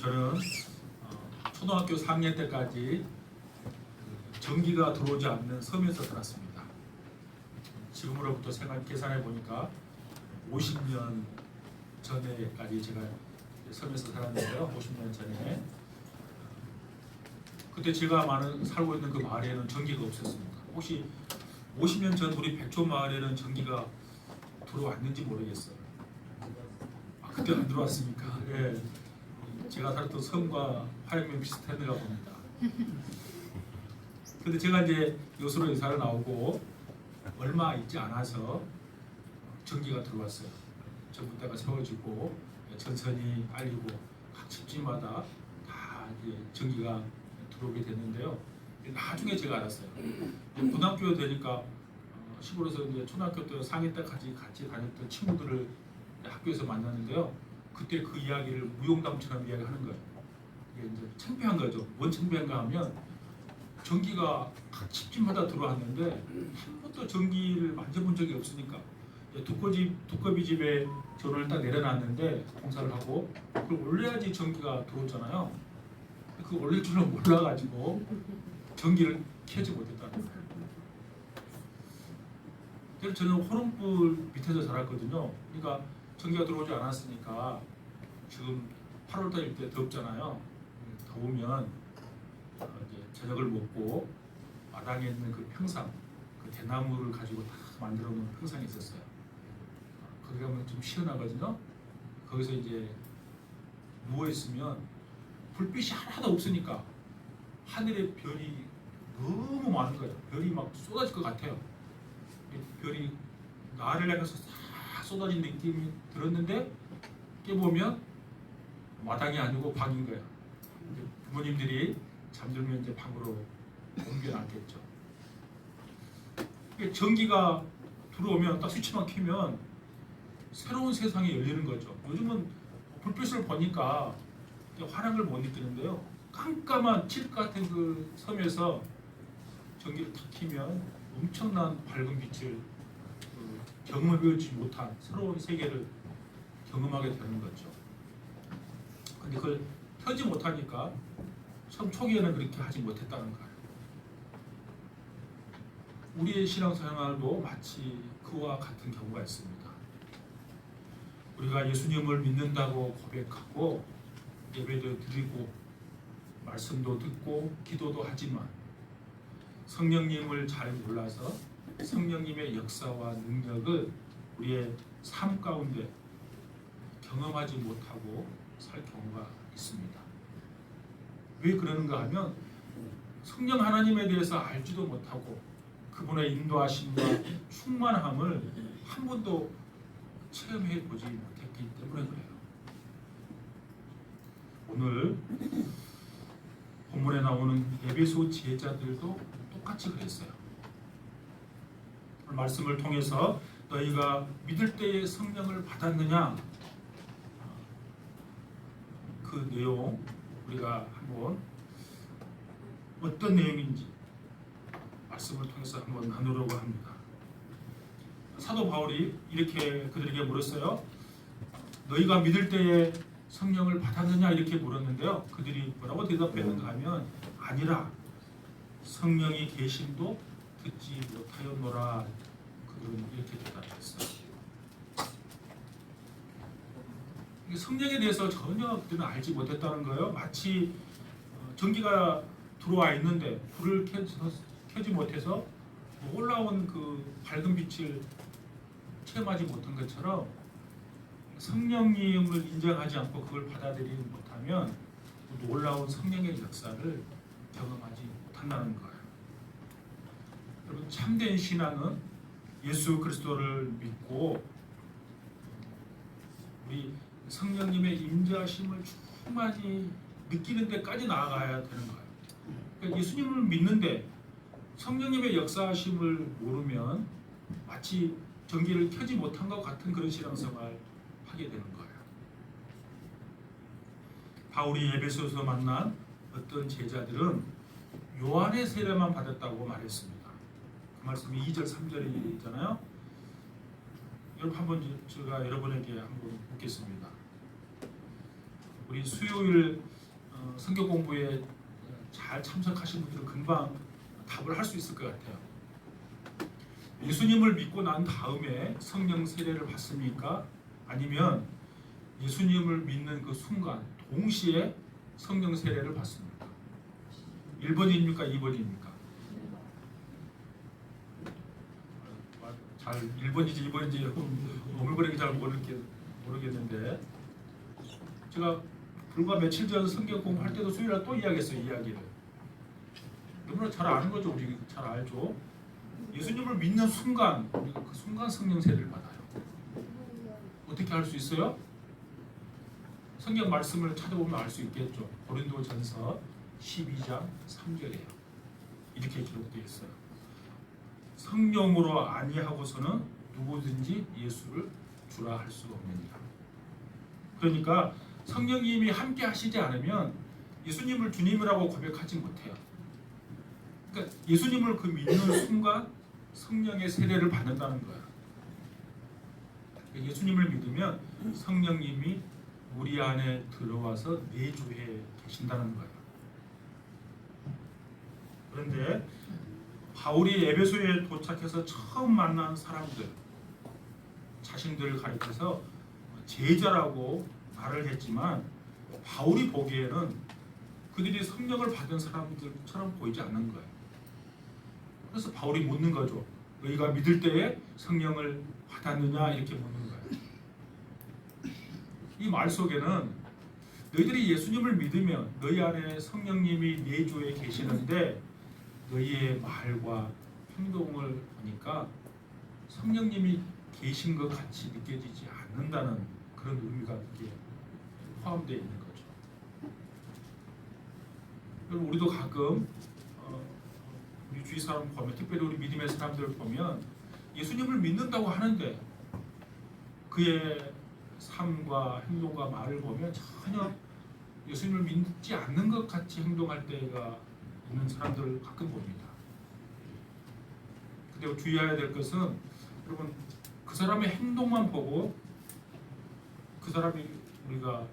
저는 초등학교 4학년 때까지 전기가 들어오지 않는 섬에서 살았습니다. 지금으로부터 계산해 보니까 50년 전에까지 제가 섬에서 살았는데요. 50년 전에 그때 제가 살고 있는 그 마을에는 전기가 없었습니다. 혹시 50년 전 우리 백촌 마을에는 전기가 들어왔는지 모르겠어요. 그때 안 들어왔으니까. 예. 제가 살았던 섬과 화양면 비슷했는가 봅니다. 근데 제가 이제 여수로 이사를 나오고 얼마 있지 않아서 전기가 들어왔어요. 전봇대가 세워지고 전선이 깔리고 각 집집마다 다 이제 전기가 들어오게 됐는데요. 나중에 제가 알았어요. 고등학교 되니까 시골에서 이제 초등학교 때 4학년 때까지 같이 다녔던 친구들을 학교에서 만났는데요. 그때 그 이야기를 무용담처럼 이야기하는 거예요. 이게 이제 창피한 거죠. 뭔 창피한가 하면 전기가 각 집집마다 들어왔는데 한 번도 전기를 만져본 적이 없으니까 두꺼비 집에 전원을 딱 내려놨는데 공사를 하고 그걸 올려야지 전기가 들어오잖아요. 그 올릴 줄은 몰라가지고 전기를 켜지 못했다는 거예요. 그래서 저는 호롱불 밑에서 자랐거든요. 그러니까 전기가 들어오지 않았으니까 지금 8월달일 때 덥잖아요. 더우면 이제 저녁을 먹고 마당에 있는 그 평상, 그 대나무를 가지고 다 만들어 놓은 평상이 있었어요. 거기 가면 좀 시원하거든요. 거기서 이제 누워 있으면 불빛이 하나도 없으니까 하늘에 별이 너무 많은 거예요. 별이 막 쏟아질 것 같아요. 별이 나를 향해서 싹 쏟아진 느낌이 들었는데 깨보면 마당이 아니고 방인 거예요. 부모님들이 잠들면 이제 방으로 옮겨놨겠죠. 전기가 들어오면 딱 스위치만 켜면 새로운 세상이 열리는 거죠. 요즘은 불빛을 보니까 화랑을 못 느끼는데요. 깜깜한 칠 같은 그 섬에서 전기를 탁 켜면 엄청난 밝은 빛을 경험해보지 못한 새로운 세계를 경험하게 되는 거죠. 근데 그걸 켜지 못하니까 처음 초기에는 그렇게 하지 못했다는 거예요. 우리의 신앙생활도 마치 그와 같은 경우가 있습니다. 우리가 예수님을 믿는다고 고백하고 예배도 드리고 말씀도 듣고 기도도 하지만 성령님을 잘 몰라서 성령님의 역사와 능력을 우리의 삶 가운데 경험하지 못하고 살 경우가 있습니다. 왜 그러는가 하면 성령 하나님에 대해서 알지도 못하고 그분의 인도하심과 충만함을 한 번도 체험해 보지 못했기 때문에 그래요. 오늘 본문에 나오는 에베소 제자들도 똑같이 그랬어요. 말씀을 통해서 너희가 믿을 때에 성령을 받았느냐, 그 내용 우리가 한번 어떤 내용인지 말씀을 통해서 한번 나누려고 합니다. 사도 바울이 이렇게 그들에게 물었어요. 너희가 믿을 때에 성령을 받았느냐 이렇게 물었는데요. 그들이 뭐라고 대답했는가 하면 아니라 성령이 계심도 듣지 못하였노라. 그들은 이렇게 대답했어요. 성령에 대해서 전혀 그들은 알지 못했다는 거예요. 마치 전기가 들어와 있는데 불을 켜지 못해서 올라온 그 밝은 빛을 체험하지 못한 것처럼 성령님을 인정하지 않고 그걸 받아들이지 못하면 놀라운 성령의 역사를 경험하지 못한다는 거예요. 여러분, 참된 신앙은 예수 그리스도를 믿고 우리 성령님의 임재하심을 충만히 느끼는 데까지 나아가야 되는 거예요. 그러니까 예수님을 믿는데 성령님의 역사하심을 모르면 마치 전기를 켜지 못한 것 같은 그런 신앙생활을 하게 되는 거예요. 바울이 에베소에서 만난 어떤 제자들은 요한의 세례만 받았다고 말했습니다. 그 말씀이 2절 3절에 있잖아요. 여러분 한번 제가 여러분에게 한번 묻겠습니다. 우리 수요일 성경 공부에 잘 참석하신 분들은 금방 답을 할 수 있을 것 같아요. 예수님을 믿고 난 다음에 성령 세례를 받습니까? 아니면 예수님을 믿는 그 순간 동시에 성령 세례를 받습니까? 1번입니까? 2번입니까? 잘 1번인지 2번인지 오물거리기 잘 모르겠는데, 제가 불과 며칠 전 성경 공부할 때도 수요일날 또 이야기했어요. 이야기를 너무나 잘 아는 거죠. 우리 잘 알죠. 예수님을 믿는 순간 우리가 그 순간 성령 세례를 받아요. 어떻게 할 수 있어요? 성경 말씀을 찾아보면 알 수 있겠죠. 고린도전서 12장 3절이에요. 이렇게 기록되어 있어요. 성령으로 아니하고서는 누구든지 예수를 주라 할 수가 없느니라. 그러니까 성령님이 함께 하시지 않으면 예수님을 주님이라고 고백하지 못해요. 그러니까 예수님을 그 믿는 순간 성령의 세례를 받는다는 거예요. 예수님을 믿으면 성령님이 우리 안에 들어와서 내주해 계신다는 거예요. 그런데 바울이 에베소에 도착해서 처음 만난 사람들, 자신들을 가리켜서 제자라고 말을 했지만 바울이 보기에는 그들이 성령을 받은 사람들처럼 보이지 않는 거예요. 그래서 바울이 묻는 거죠. 너희가 믿을 때에 성령을 받았느냐 이렇게 묻는 거예요. 이 말 속에는 너희들이 예수님을 믿으면 너희 안에 성령님이 내주에 계시는데 너희의 말과 행동을 보니까 성령님이 계신 것 같이 느껴지지 않는다는 그런 의미가 이렇게 포함되어 있는 거죠. 그리고 우리도 가끔 우리 주위 사람 보면, 특별히 우리 믿음의 사람들을 보면 예수님을 믿는다고 하는데 그의 삶과 행동과 말을 보면 전혀 예수님을 믿지 않는 것 같이 행동할 때가 있는 사람들을 가끔 봅니다. 근데 주의해야 될 것은, 여러분, 그 사람의 행동만 보고 그 사람이 우리가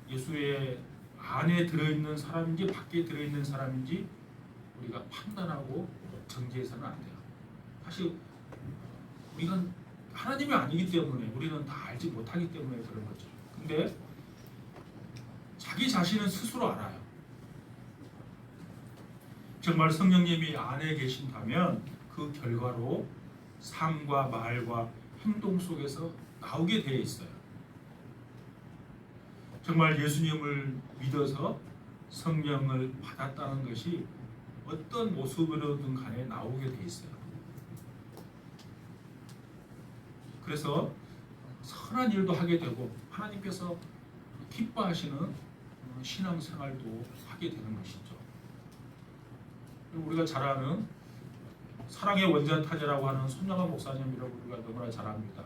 예수의 안에 들어있는 사람인지 밖에 들어있는 사람인지 우리가 판단하고 정지해서는 안 돼요. 사실 우리가 하나님이 아니기 때문에 우리는 다 알지 못하기 때문에 그런 거죠. 근데 자기 자신은 스스로 알아요. 정말 성령님이 안에 계신다면 그 결과로 삶과 말과 행동 속에서 나오게 되어 있어요. 정말 예수님을 믿어서 성령을 받았다는 것이 어떤 모습으로든 간에 나오게 되어 있어요. 그래서 선한 일도 하게 되고 하나님께서 기뻐하시는 신앙생활도 하게 되는 것이죠. 우리가 잘 아는 사랑의 원자타자라고 하는 손영환 목사님이라고 우리가 너무나 잘 압니다.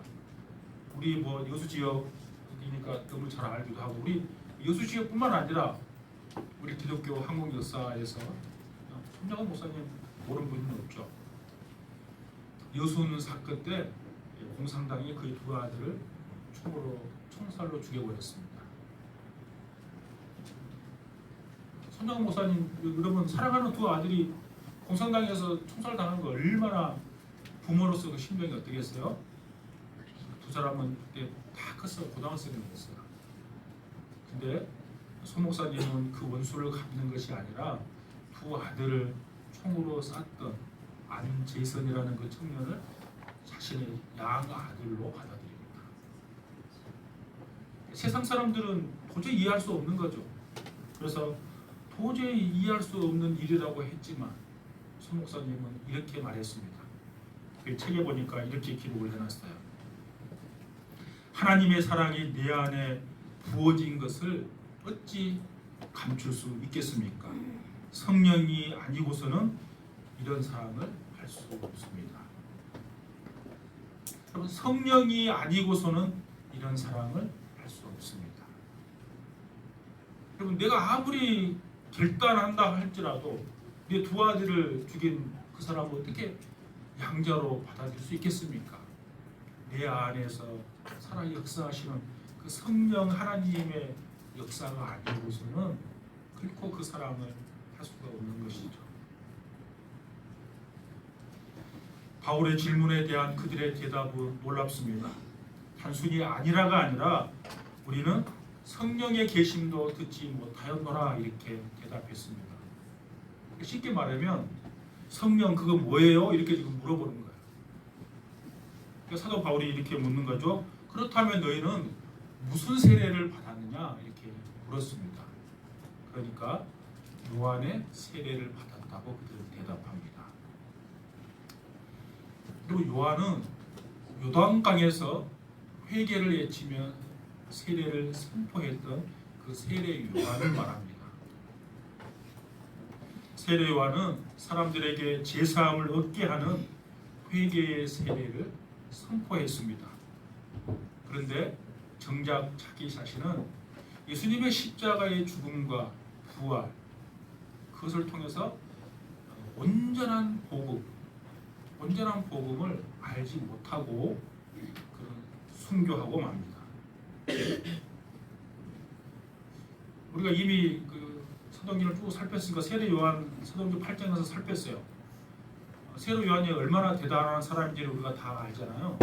우리 뭐 여수 지역이니까 너무 잘 알기도 하고, 우리 여수 지역뿐만 아니라 우리 기독교 한국 역사에서 손영환 목사님 모르는 분은 없죠. 여수는 사건 때 공산당이 그의 두 아들을 총살로 죽여버렸습니다. 손영환 목사님, 여러분, 사랑하는 두 아들이 공산당에서 총살당한 거 얼마나 부모로서 그 심정이 어떻겠어요? 두 사람은 그때 다 컸어요. 고등학생이었어요. 근데 손 목사님은 그 원수를 갚는 것이 아니라 두 아들을 총으로 쐈던 안재선이라는 그 청년을 자신의 양아들로 받아들입니다. 세상 사람들은 도저히 이해할 수 없는 거죠. 그래서 도저히 이해할 수 없는 일이라고 했지만 손 목사님은 이렇게 말했습니다. 그 책에 보니까 이렇게 기록을 해놨어요. 하나님의 사랑이 내 안에 부어진 것을 어찌 감출 수 있겠습니까? 성령이 아니고서는 이런 사랑을 할 수 없습니다. 여러분, 성령이 아니고서는 이런 사랑을 할 수 없습니다. 여러분, 내가 아무리 결단한다 할지라도 내 두 아들을 죽인 그 사람을 어떻게 양자로 받아들일 수 있겠습니까? 내 안에서 살아 역사하시는 그 성령 하나님의 역사가 아니고서는 결코 그 사랑을 할 수가 없는 것이죠. 바울의 질문에 대한 그들의 대답은 놀랍습니다. 단순히 아니라가 아니라 우리는 성령의 계심도 듣지 못하였노라 이렇게 대답했습니다. 쉽게 말하면 성령 그거 뭐예요? 이렇게 지금 물어보는 거예요. 그러니까 사도 바울이 이렇게 묻는 거죠. 그렇다면 너희는 무슨 세례를 받았느냐? 이렇게 물었습니다. 그러니까 요한의 세례를 받았다고 그들은 대답합니다. 그리고 요한은 요단강에서 회개를 외치며 세례를 선포했던 그 세례 요한을 말합니다. 세례 요한은 사람들에게 제사함을 얻게 하는 회개의 세례를 선포했습니다. 그런데 정작 자기 자신은 예수님의 십자가의 죽음과 부활 그것을 통해서 온전한 복음을 알지 못하고 순교하고 맙니다. 우리가 이미 그 사도행전을 쭉 살폈으니까 세례 요한 사도행전 8장에서 살폈어요. 세례 요한이 얼마나 대단한 사람인지를 우리가 다 알잖아요.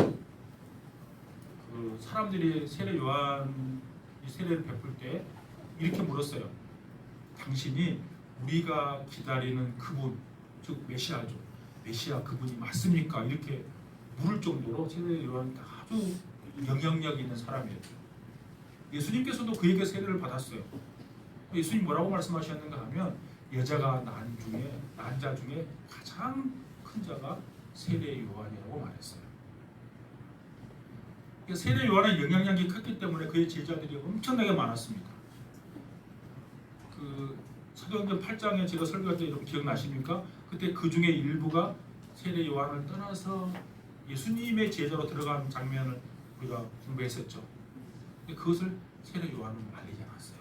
그 사람들이 세례 요한이 세례를 베풀 때 이렇게 물었어요. 당신이 우리가 기다리는 그분, 즉 메시아죠. 메시아 그분이 맞습니까? 이렇게 물을 정도로 세례 요한이 아주 영향력 있는 사람이었죠. 예수님께서도 그에게 세례를 받았어요. 예수님 뭐라고 말씀하셨는가 하면 여자가 낳은 자 중에 가장 큰 자가 세례 요한이라고 말했어요. 세례 요한의 영향력이 컸기 때문에 그의 제자들이 엄청나게 많았습니다. 그 사도행전 8장에 제가 설교할 때 여러분 기억나십니까? 그때 그 중에 일부가 세례 요한을 떠나서 예수님의 제자로 들어간 장면을 우리가 공부했었죠. 근데 그것을 세례 요한은 알리지 않았어요.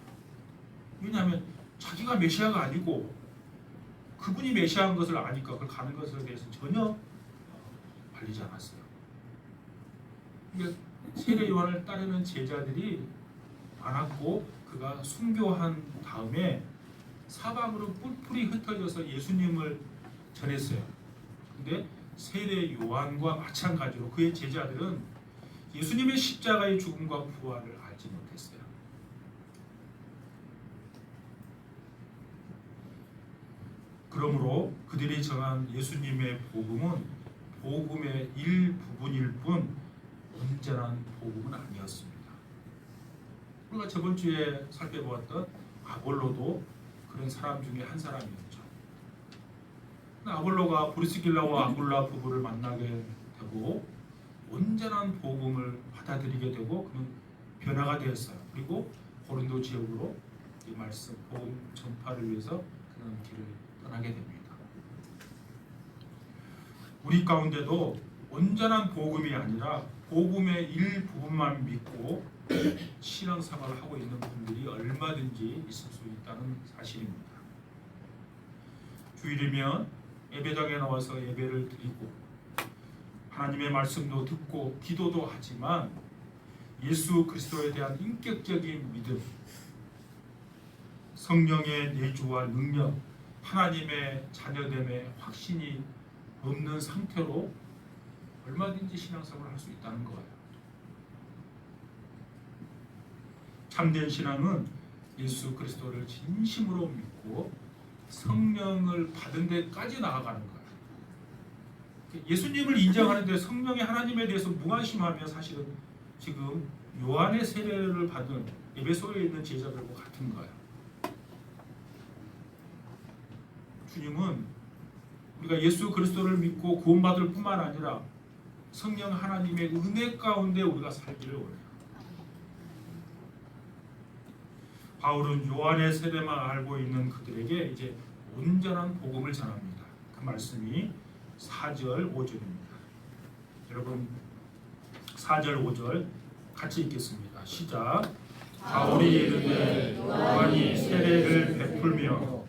왜냐하면 자기가 메시아가 아니고 그분이 메시아인 것을 아니까 그걸 가는 것에 대해서 전혀 알리지 않았어요. 그러니까 세례 요한을 따르는 제자들이 많았고 그가 순교한 다음에 사방으로 뿔뿔이 흩어져서 예수님을 전했어요. 근데 세례 요한과 마찬가지로 그의 제자들은 예수님의 십자가의 죽음과 부활을 알지 못했어요. 그러므로 그들이 전한 예수님의 복음은 복음의 일부분일 뿐 온전한 복음은 아니었습니다. 우리가 저번 주에 살펴보았던 아볼로도 그런 사람 중에 한 사람이었죠. 아볼로가 브리스길라와 아굴라 부부를 만나게 되고 온전한 복음을 받아들이게 되고 그는 변화가 되었어요. 그리고 고린도 지역으로 이 말씀 복음 전파를 위해서 그는 길을 떠나게 됩니다. 우리 가운데도 온전한 복음이 아니라 복음의 일부분만 믿고 신앙생활을 하고 있는 분들이 얼마든지 있을 수 있다는 사실입니다. 주일이면 예배당에 나와서 예배를 드리고 하나님의 말씀도 듣고 기도도 하지만 예수 그리스도에 대한 인격적인 믿음, 성령의 내주와 능력, 하나님의 자녀됨의 확신이 없는 상태로 얼마든지 신앙생활을 할 수 있다는 거예요. 참된 신앙은 예수 그리스도를 진심으로 믿고 성령을 받은 데까지 나아가는 거예요. 예수님을 인정하는데 성령의 하나님에 대해서 무관심하면 사실은 지금 요한의 세례를 받은 에베소에 있는 제자들과 같은 거예요. 주님은 우리가 예수 그리스도를 믿고 구원받을 뿐만 아니라 성령 하나님의 은혜 가운데 우리가 살기를 원해요. 바울은 요한의 세례만 알고 있는 그들에게 이제 온전한 복음을 전합니다. 그 말씀이 4절 5절입니다. 여러분 4절 5절 같이 읽겠습니다. 시작. 바울이 이르되 요한이 세례를 베풀며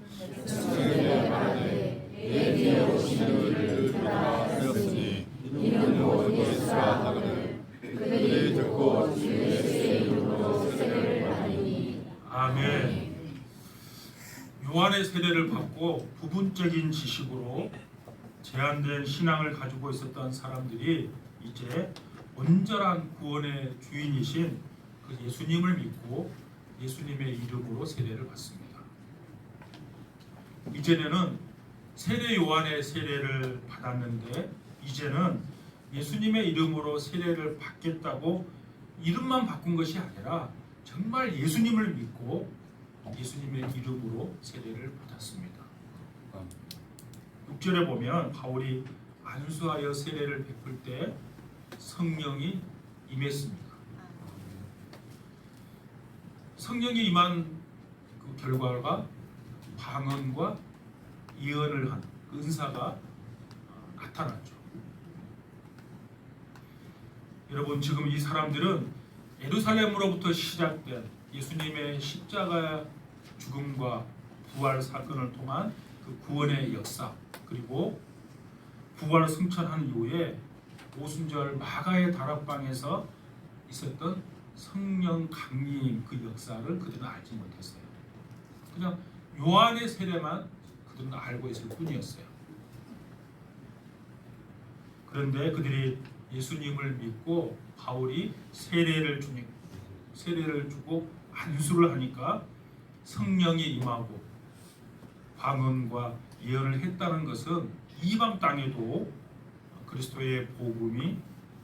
내게 오시는 이를 들었으니 이는 곧 예수라 하거늘 그들이 듣고 주의 이름으로 세례를 받으니. 아멘. 요한의 세례를 받고 부분적인 지식으로 제한된 신앙을 가지고 있었던 사람들이 이제 온전한 구원의 주인이신 그 예수님을 믿고 예수님의 이름으로 세례를 받습니다. 이전에는 세례 요한의 세례를 받았는데 이제는 예수님의 이름으로 세례를 받겠다고 이름만 바꾼 것이 아니라 정말 예수님을 믿고 예수님의 이름으로 세례를 받았습니다. 6절에 보면 바울이 안수하여 세례를 베풀 때 성령이 임했습니다. 성령이 임한 그 결과가 방언과 예언을 한 그 은사가 나타났죠. 여러분, 지금 이 사람들은 예루살렘으로부터 시작된 예수님의 십자가 죽음과 부활 사건을 통한 그 구원의 역사, 그리고 부활 승천한 이후에 오순절 마가의 다락방에서 있었던 성령 강림 그 역사를 그들은 알지 못했어요. 그냥 요한의 세례만 그들은 알고 있을 뿐이었어요. 그런데 그들이 예수님을 믿고 바울이 세례를 주고 안수를 하니까 성령이 임하고 방언과 예언을 했다는 것은 이방 땅에도 그리스도의 복음이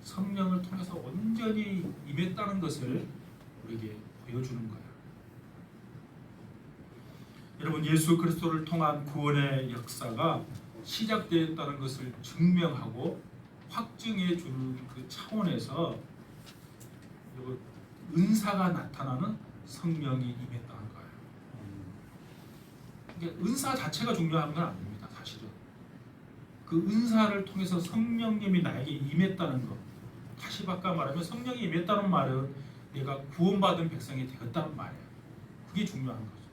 성령을 통해서 온전히 임했다는 것을 우리에게 보여주는 거예요. 여러분, 예수 그리스도를 통한 구원의 역사가 시작되었다는 것을 증명하고 확증해 주는 그 차원에서 은사가 나타나는 성령이 임했다는 거예요. 그러니까 은사 자체가 중요한 건 아닙니다. 사실은 그 은사를 통해서 성령님이 나에게 임했다는 것, 다시 바꿔 말하면 성령이 임했다는 말은 내가 구원받은 백성이 되었다는 말이에요. 그게 중요한 거죠.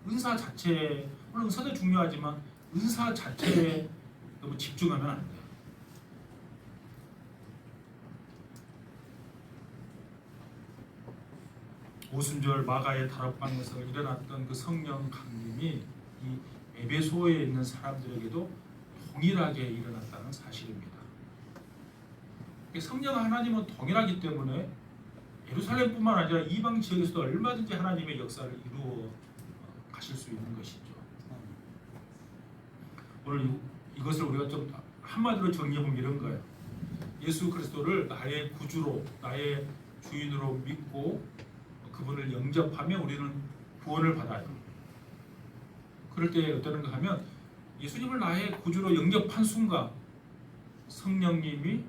은사 자체, 물론 은사도 중요하지만 은사 자체에 너무 집중하면 안 돼요. 오순절 마가의 다락방에서 일어났던 그 성령 강림이 이 에베소에 있는 사람들에게도 동일하게 일어났다는 사실입니다. 성령 하나님은 동일하기 때문에 예루살렘뿐만 아니라 이방 지역에서도 얼마든지 하나님의 역사를 이루어 가실 수 있는 것이죠. 오늘 이것을 우리가 좀 한마디로 정리해보면 이런 거예요. 예수 그리스도를 나의 구주로, 나의 주인으로 믿고 그분을 영접하면 우리는 구원을 받아요. 그럴 때 어떠는가 하면 예수님을 나의 구주로 영접한 순간 성령님이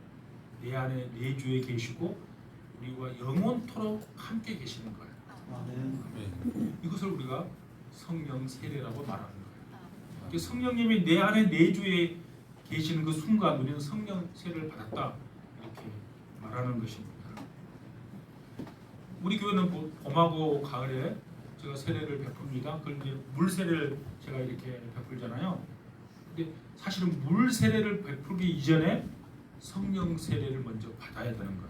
내 안에 내주에 계시고 우리와 영원토록 함께 계시는 거예요. 이것을 우리가 성령 세례라고 말하는 거예요. 성령님이 내 안에 내주에 계시는 그 순간 우리는 성령 세례를 받았다 이렇게 말하는 것입니다. 우리 교회는 봄하고 가을에 제가 세례를 베풉니다. 그런데 물 세례를 제가 이렇게 베풀잖아요. 근데 사실은 물 세례를 베풀기 이전에 성령 세례를 먼저 받아야 되는 거예요.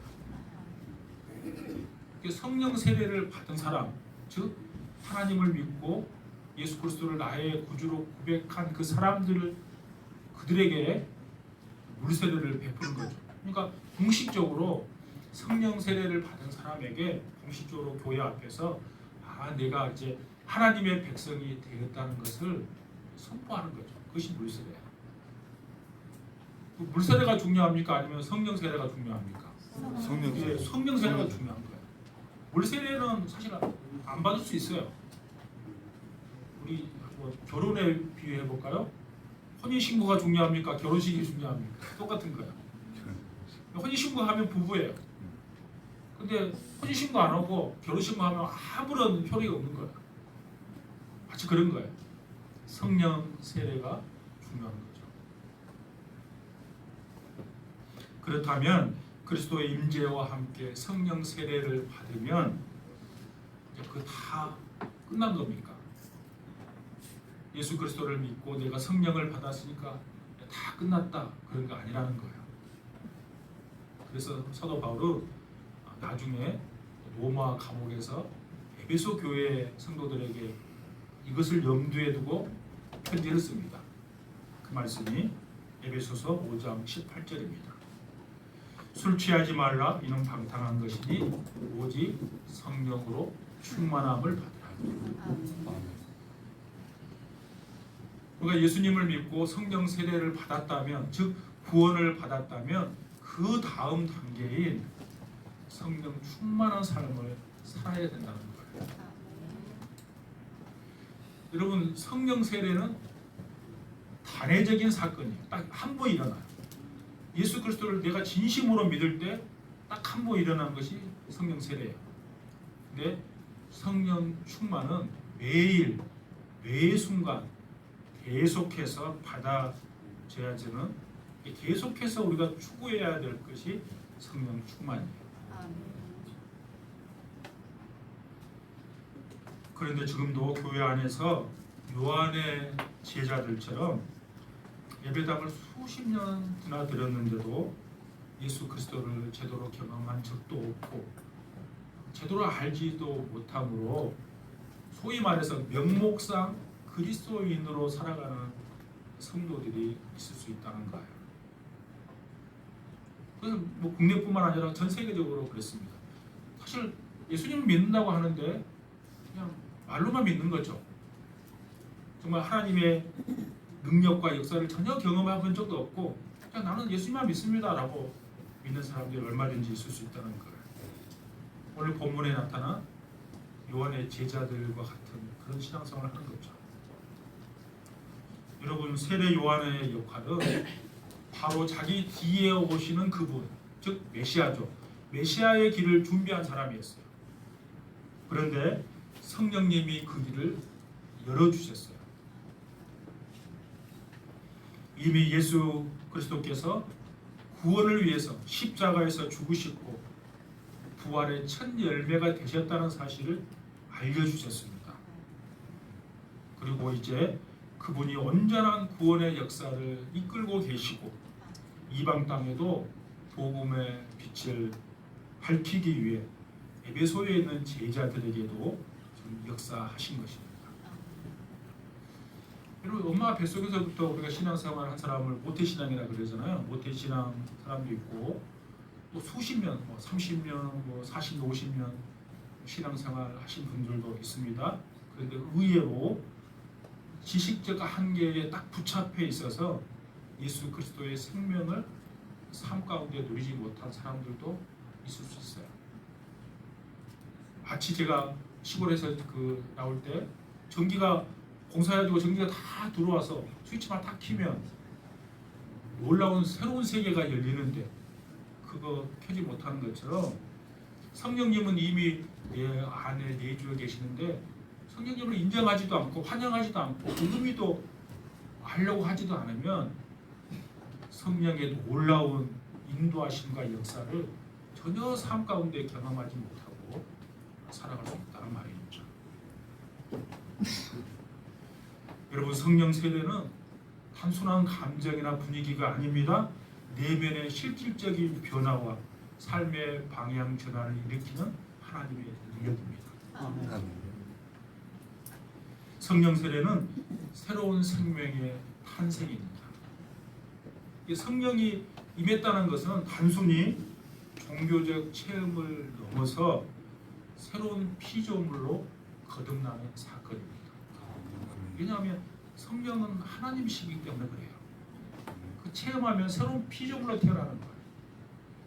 성령 세례를 받은 사람, 즉 하나님을 믿고 예수 그리스도를 나의 구주로 고백한 그 사람들을 그들에게 물 세례를 베푸는 거죠. 그러니까 공식적으로 성령 세례를 받은 사람에게 공식적으로 교회 앞에서 내가 이제 하나님의 백성이 되었다는 것을 선포하는 거죠. 그것이 물 세례예요. 물 세례가 중요합니까? 아니면 성령 세례가 중요합니까? 성령 세례. 성령 세례가 중요한 거예요. 물 세례는 사실 안 받을 수 있어요. 우리 결혼에 비유해 볼까요? 혼인 신고가 중요합니까? 결혼식이 중요합니까? 똑같은 거예요. 혼인 신고하면 부부예요. 근데 혼인 신고 안 하고 결혼 신고하면 아무런 효력이 없는 거예요. 마치 그런 거예요. 성령 세례가 중요한 거죠. 그렇다면 그리스도의 임재와 함께 성령 세례를 받으면 그 다 끝난 겁니까? 예수 그리스도를 믿고 내가 성령을 받았으니까 다 끝났다 그런 거 아니라는 거예요. 그래서 사도 바울은 나중에 로마 감옥에서 에베소 교회 성도들에게 이것을 염두에 두고 편지를 씁니다. 그 말씀이 에베소서 5장 18절입니다. 술 취하지 말라. 이는 방탕한 것이니 오직 성령으로 충만함을 받으라. 그러니까 예수님을 믿고 성령 세례를 받았다면, 즉 구원을 받았다면 그 다음 단계인 성령 충만한 삶을 살아야 된다는 거예요. 여러분, 성령 세례는 단회적인 사건이에요. 딱 한 번 일어나요. 예수 그리스도를 내가 진심으로 믿을 때 딱 한 번 일어난 것이 성령 세례예요. 근데 성령 충만은 매일, 매 순간 계속해서 받아져야지는, 계속해서 우리가 추구해야 될 것이 성령 충만이에요. 그런데 지금도 교회 안에서 요한의 제자들처럼 예배당을 수십 년이나 드렸는데도 예수 그리스도를 제대로 경험한 적도 없고 제대로 알지도 못함으로 소위 말해서 명목상 그리스도인으로 살아가는 성도들이 있을 수 있다는 거예요. 그래서 뭐 국내뿐만 아니라 전 세계적으로 그랬습니다. 사실 예수님을 믿는다고 하는데 그냥 말로만 믿는 거죠. 정말 하나님의 능력과 역사를 전혀 경험해 본 적도 없고 그냥 나는 예수님만 믿습니다 라고 믿는 사람들이 얼마든지 있을 수 있다는 거예요. 오늘 본문에 나타난 요한의 제자들과 같은 그런 신앙생활을 하는 거죠. 여러분, 세례 요한의 역할은 바로 자기 뒤에 오시는 그분, 즉 메시아죠. 메시아의 길을 준비한 사람이었어요. 그런데 성령님이 그 길을 열어주셨어요. 이미 예수 그리스도께서 구원을 위해서 십자가에서 죽으시고 부활의 첫 열매가 되셨다는 사실을 알려주셨습니다. 그리고 이제 그분이 온전한 구원의 역사를 이끌고 계시고 이방 땅에도 복음의 빛을 밝히기 위해 에베소에 있는 제자들에게도 역사하신 것입니다. 여러분, 엄마 뱃속에서부터 우리가 신앙생활 한 사람을 모태신앙이라 그러잖아요. 모태신앙 사람도 있고 또 수십 년, 30년, 40, 50년 신앙생활 하신 분들도 있습니다. 그런데 의외로 지식적 한계에 딱 붙잡혀 있어서 예수 그리스도의 생명을 삶 가운데 누리지 못한 사람들도 있을 수 있어요. 마치 제가 시골에서 나올 때 전기가 공사해가지고 전기가 다 들어와서 스위치만 딱 키면 놀라운 새로운 세계가 열리는데 그거 켜지 못하는 것처럼 성령님은 이미 내 안에 내주어 계시는데 성령님을 인정하지도 않고 환영하지도 않고 의미도 하려고 하지도 않으면 성령의 놀라운 인도하심과 역사를 전혀 삶 가운데 경험하지 못하고 살아갈 수 있다는 말입니다. 여러분, 성령 세례는 단순한 감정이나 분위기가 아닙니다. 내면의 실질적인 변화와 삶의 방향 전환을 일으키는 하나님의 능력입니다. 성령 세례는 새로운 생명의 탄생입니다. 이 성령이 임했다는 것은 단순히 종교적 체험을 넘어서 새로운 피조물로 거듭나는 사건입니다. 왜냐하면 성령은 하나님이시기 때문에 그래요. 그 체험하면 새로운 피조물로 태어나는 거예요.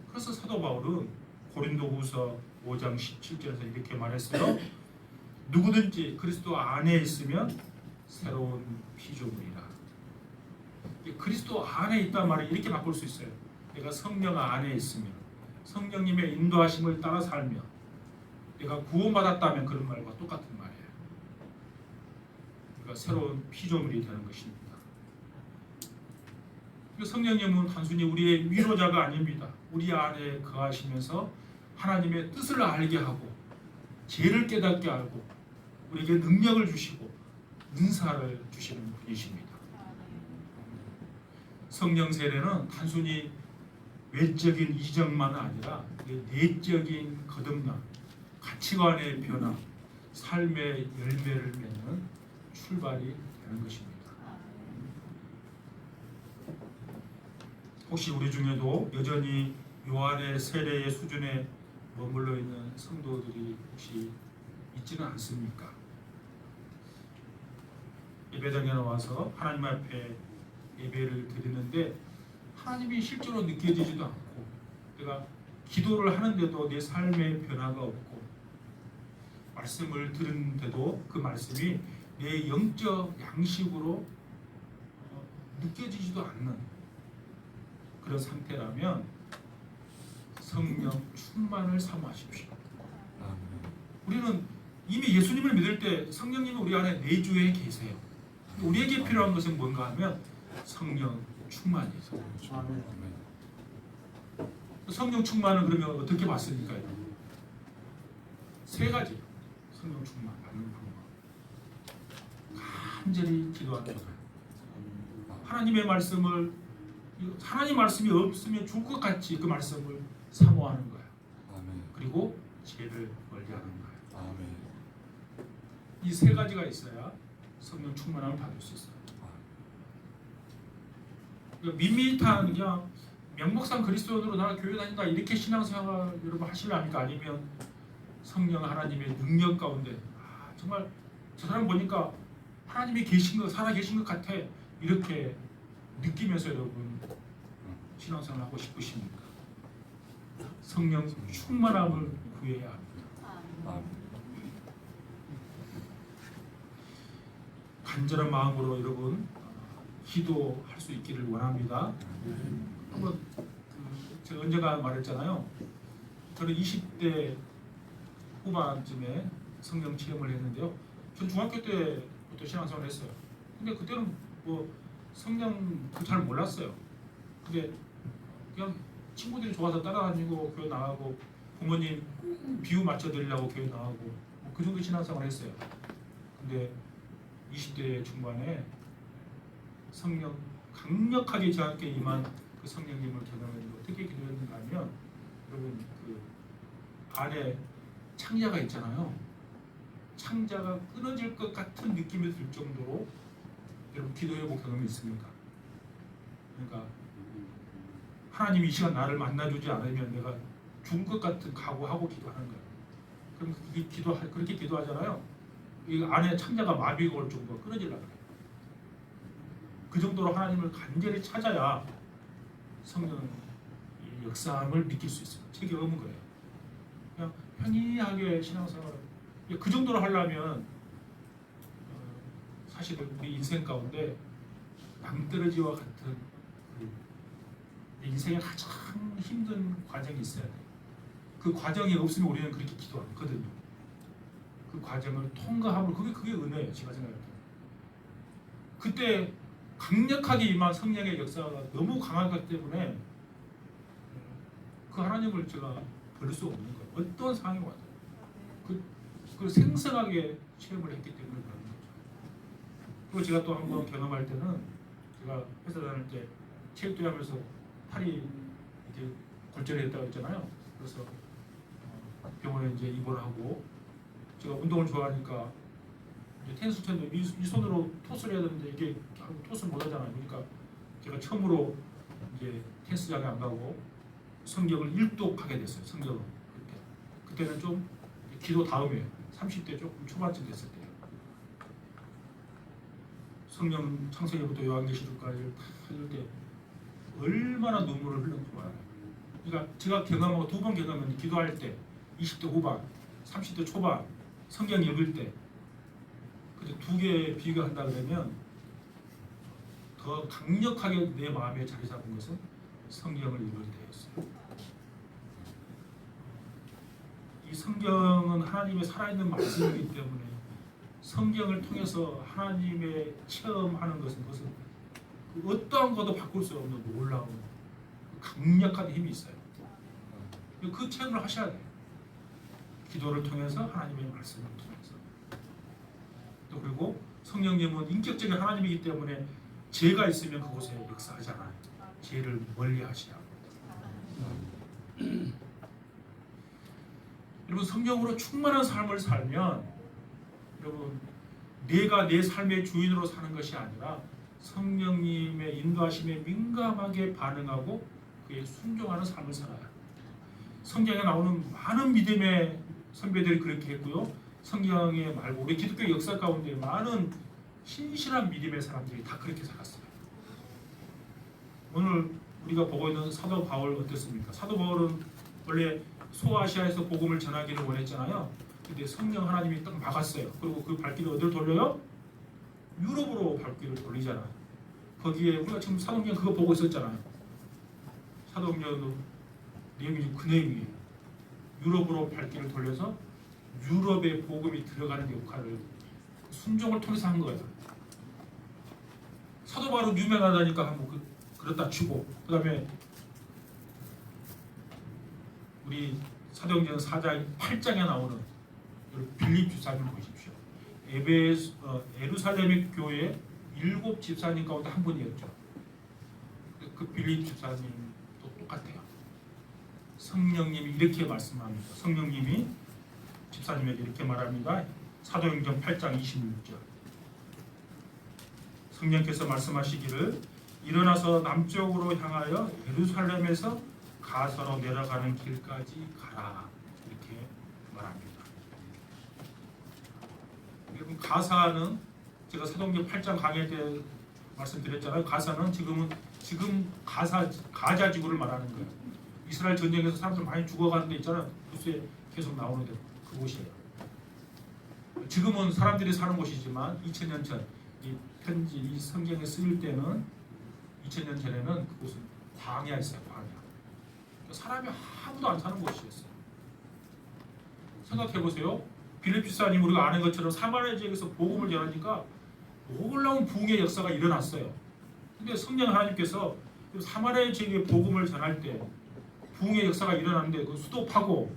그래서 사도 바울은 고린도후서 5장 17절에서 이렇게 말했어요. 누구든지 그리스도 안에 있으면 새로운 피조물이라. 그리스도 안에 있단 말을 이렇게 바꿀 수 있어요. 내가 성령 안에 있으면, 성령님의 인도하심을 따라 살며 내가 구원받았다면 그런 말과 똑같은 말이에요. 그러니까 새로운 피조물이 되는 것입니다. 성령님은 단순히 우리의 위로자가 아닙니다. 우리 안에 거하시면서 하나님의 뜻을 알게 하고 죄를 깨닫게 하고 우리에게 능력을 주시고 은사를 주시는 분이십니다. 성령 세례는 단순히 외적인 이정만 아니라 내적인 거듭남, 가치관의 변화, 삶의 열매를 맺는 출발이 되는 것입니다. 혹시 우리 중에도 여전히 요한의 세례의 수준에 머물러 있는 성도들이 혹시 있지는 않습니까? 예배당에 나와서 하나님 앞에 예배를 드리는데 하나님이 실제로 느껴지지도 않고, 내가 기도를 하는데도 내 삶에 변화가 없고, 말씀을 들은데도 그 말씀이 내 영적 양식으로 느껴지지도 않는 그런 상태라면 성령 충만을 사모하십시오. 우리는 이미 예수님을 믿을 때 성령님은 우리 안에 내주에 계세요. 우리에게 필요한 것은 뭔가 하면 성령 충만이에요. 성령 충만은 그러면 어떻게 받습니까? 세 가지 성령 충만 받는 방법. 간절히 기도하는 거예요. 하나님의 말씀을, 하나님 말씀이 없으면 죽을 것 같이 그 말씀을 사모하는 거예요. 그리고 죄를 멀리하는 거예요. 이 세 가지가 있어야 성령 충만함을 받을 수 있어요. 밋밋한 그냥 명목상 그리스도인으로 나 교회 다닌다 이렇게 신앙생활 여러분 하실랍니까? 아니면 성령 하나님의 능력 가운데 정말 저 사람 보니까 하나님이 계신 것, 살아 계신 것 같아 이렇게 느끼면서 여러분 신앙생활 하고 싶으십니까? 성령 충만함을 구해야 합니다. 간절한 마음으로 여러분 기도할 수 있기를 원합니다. 한번 제가 언젠가 말했잖아요. 저는 20대 후반쯤에 성령 체험을 했는데요. 전 중학교 때부터 신앙생활을 했어요. 근데 그때는 뭐 성령 잘 몰랐어요. 근데 그냥 친구들이 좋아서 따라다니고 교회 나가고 부모님 비유 맞춰드리려고 교회 나가고 뭐 그 정도 신앙생활을 했어요. 근데 20대 중반에 성령 강력하게 저한테 임한 그 성령님을 경험했는데 어떻게 기도했는가 하면 여러분 그 안에 창자가 있잖아요. 창자가 끊어질 것 같은 느낌이 들 정도로 여러분 기도해본 경험이 있습니까? 그러니까 하나님이 이 시간 나를 만나주지 않으면 내가 죽을 것 같은 각오하고 기도하는 거예요. 그럼 그렇게 기도하잖아요. 이 안에 창자가 마비가 올 정도로 끊어지려고 해요. 그 정도로 하나님을 간절히 찾아야 성령 역사함을 느낄 수 있어요. 제 경험은 그래요. 그냥 편리하게 신앙생활을 그 정도로 하려면 사실은 우리 인생 가운데 낭떠러지와 같은 인생의 가장 힘든 과정이 있어야 돼요. 그 과정이 없으면 우리는 그렇게 기도 안 하거든요. 그 과정을 통과하면 그게 은혜예요. 제가 생각할 때. 그때 강력하게 임한 성령의 역사가 너무 강하기 때문에 그 하나님을 제가 버릴 수 없는 거예요. 어떤 상황이 와도 그 생생하게 체험을 했기 때문에 그런 거죠. 그리고 제가 또 한 번 경험할 때는 제가 회사 다닐 때 체육대회 하면서 팔이 이렇게 골절했다고 했잖아요. 그래서 병원에 이제 입원하고 제가 운동을 좋아하니까 이제 테니스 쳤는데 이 손으로 토스를 해야 되는데 이게 토스를 못 하잖아요. 그러니까 제가 처음으로 이제 테니스장에 안 가고 성경을 읽독하게 됐어요. 성경을 그때는 좀 기도 다음에 30대 조금 초반쯤 됐을 때요. 성령 창세기부터 요한계시록까지를 다 읽을 때 얼마나 눈물을 흘렸는지 몰라요. 그러니까 제가 경험하고 두 번 경험했는데 기도할 때 20대 후반, 30대 초반 성경 읽을 때 근데 두 개 비교한다 그러면 더 강력하게 내 마음에 자리 잡은 것은 성경을 읽을 때였어요. 이 성경은 하나님의 살아있는 말씀이기 때문에 성경을 통해서 하나님의 체험하는 것은 어떠한 것도 바꿀 수 없는 놀라운 강력한 힘이 있어요. 그 체험을 하셔야 돼요. 기도를 통해서 하나님의 말씀을 통해서 또 그리고 성령님은 인격적인 하나님이기 때문에 죄가 있으면 그곳에 역사하잖아요. 죄를 멀리하시라. 여러분 성령으로 충만한 삶을 살면 여러분 내가 내 삶의 주인으로 사는 것이 아니라 성령님의 인도하심에 민감하게 반응하고 그에 순종하는 삶을 살아야. 성경에 나오는 많은 믿음의 선배들이 그렇게 했고요. 성경에 말고 우리 기독교 역사 가운데 많은 신실한 믿음의 사람들이 다 그렇게 살았어요. 오늘 우리가 보고 있는 사도 바울 어떻습니까? 사도 바울은 원래 소아시아에서 복음을 전하기를 원했잖아요. 근데 성령 하나님이 딱 막았어요. 그리고 그 발길을 어디로 돌려요? 유럽으로 발길을 돌리잖아요. 거기에 우리가 지금 사도행전 그거 보고 있었잖아요. 사도행전 내용이 그 내용이에요. 유럽으로 발길을 돌려서 유럽의 복음이 들어가는 역할을 순종을 통해서 한 거예요. 사도 바울은 유명하다니까 한번 그렇다 치고, 그 다음에 우리 사도행전 4장 8장에 나오는 빌립 집사님 보십시오. 예루살렘의 교회 7 집사님 가운데 한 분이었죠. 그 빌립 집사님도 똑같아요. 성령님이 이렇게 말씀합니다. 성령님이 집사님에게 이렇게 말합니다. 사도행전 8장 26절. 성령께서 말씀하시기를 일어나서 남쪽으로 향하여 예루살렘에서 가서로 내려가는 길까지 가라. 이렇게 말합니다. 여러분, 가사는 제가 사도행전 8장 강의 때 말씀드렸잖아요. 가사는 지금 가자 지구를 말하는 거예요. 이스라엘 전쟁에서 사람들 많이 죽어가는 데 있잖아요. 뉴스에 계속 나오는데 그곳이에요. 지금은 사람들이 사는 곳이지만 2000년 전 이 편지, 이 성경에 쓰일 때는 2000년 전에는 그곳은 광야였어요. 광야. 사람이 아무도 안 사는 곳이었어요. 생각해 보세요. 빌립 집사님 우리가 아는 것처럼 사마리아 지역에서 복음을 전하니까 놀라운 부흥의 역사가 일어났어요. 근데 성령 하나님께서 사마리아 지역에 복음을 전할 때 부흥의 역사가 일어났는데 그 수도파고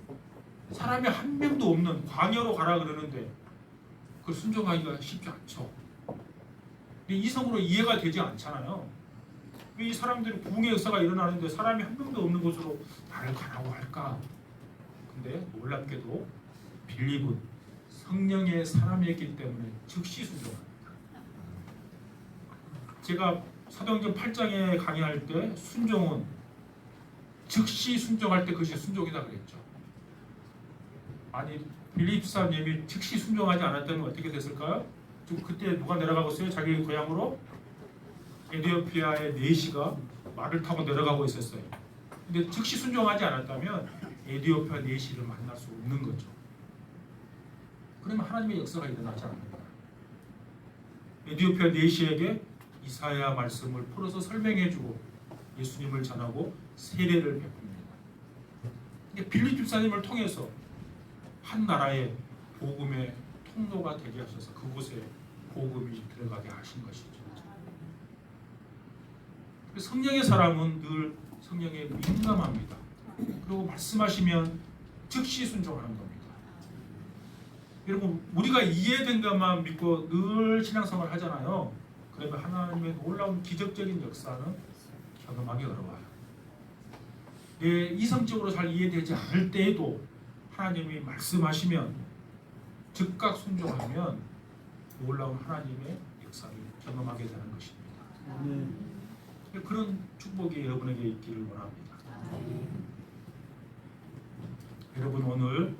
사람이 한 명도 없는 광야로 가라 그러는데 그걸 순종하기가 쉽지 않죠. 근데 이성으로 이해가 되지 않잖아요. 왜 이 사람들이 부흥의 역사가 일어나는데 사람이 한 명도 없는 곳으로 나를 가라고 할까? 근데 놀랍게도 빌립은 성령의 사람이었기 때문에 즉시 순종합니다. 제가 사도행전 8장에 강의할 때 순종은 즉시 순종할 때 그것이 순종이다 그랬죠. 아니 빌립 집사님이 즉시 순종하지 않았다면 어떻게 됐을까요? 지금 그때 누가 내려가고 있어요? 자기 고향으로 에티오피아의 네시가 말을 타고 내려가고 있었어요. 근데 즉시 순종하지 않았다면 에티오피아 네시를 만날 수 없는 거죠. 그러면 하나님의 역사가 일어나지 않는다. 에티오피아 네시에게 이사야 말씀을 풀어서 설명해주고 예수님을 전하고 세례를 베풉니다. 근데 빌립 집사님을 통해서 한 나라의 복음의 통로가 되게 하셔서 그곳에 복음이 들어가게 하신 것이죠. 성령의 사람은 늘 성령에 민감합니다. 그리고 말씀하시면 즉시 순종하는 겁니다. 여러분 우리가 이해된 것만 믿고 늘 신앙생활을 하잖아요. 그러면 하나님의 놀라운 기적적인 역사는 경험하기 어려워요. 이성적으로 잘 이해되지 않을 때에도 하나님이 말씀하시면 즉각 순종하면 놀라운 하나님의 역사를 경험하게 되는 것입니다. 그런 축복이 여러분에게 있기를 원합니다. 여러분 오늘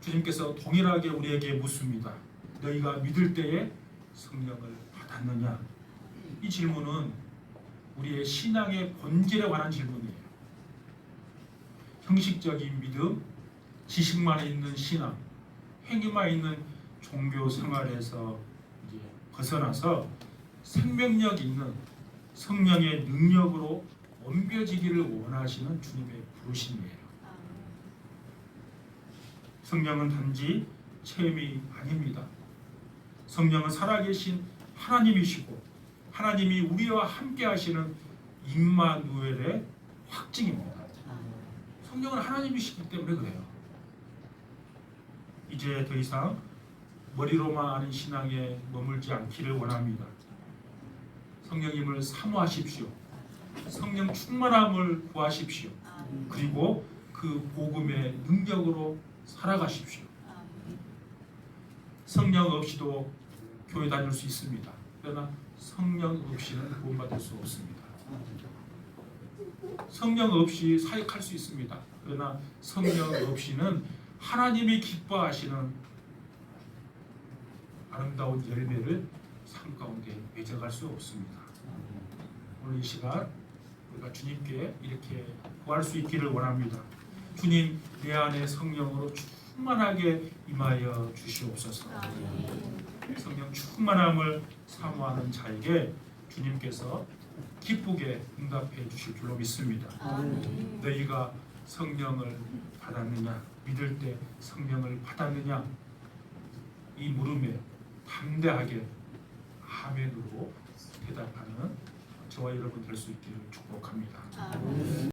주님께서 동일하게 우리에게 묻습니다. 너희가 믿을 때에 성령을 받았느냐? 이 질문은 우리의 신앙의 본질에 관한 질문이에요. 형식적인 믿음, 지식만 있는 신앙, 행위만 있는 종교 생활에서 이제 벗어나서 생명력 있는 성령의 능력으로 옮겨지기를 원하시는 주님의 부르심이에요. 성령은 단지 체험이 아닙니다. 성령은 살아계신 하나님이시고 하나님이 우리와 함께 하시는 임마누엘의 확증입니다. 성령은 하나님이시기 때문에 그래요. 이제 더 이상 머리로만 아는 신앙에 머물지 않기를 원합니다. 성령님을 사모하십시오. 성령 충만함을 구하십시오. 그리고 그 복음의 능력으로 살아가십시오. 성령 없이도 교회 다닐 수 있습니다. 그러나 성령 없이는 구원받을 수 없습니다. 성령 없이 사역할 수 있습니다. 그러나 성령 없이는 하나님이 기뻐하시는 아름다운 열매를 삶 가운데 맺어갈 수 없습니다. 오늘 이 시간 우리가 주님께 이렇게 구할 수 있기를 원합니다. 주님, 내 안에 성령으로 충만하게 임하여 주시옵소서. 성령 충만함을 사모하는 자에게 주님께서 기쁘게 응답해 주실 줄로 믿습니다. 너희가 성령을 받았느냐, 믿을 때 성령을 받았느냐, 이 물음에 담대하게 아멘으로 대답하는 저와 여러분 될 수 있기를 축복합니다.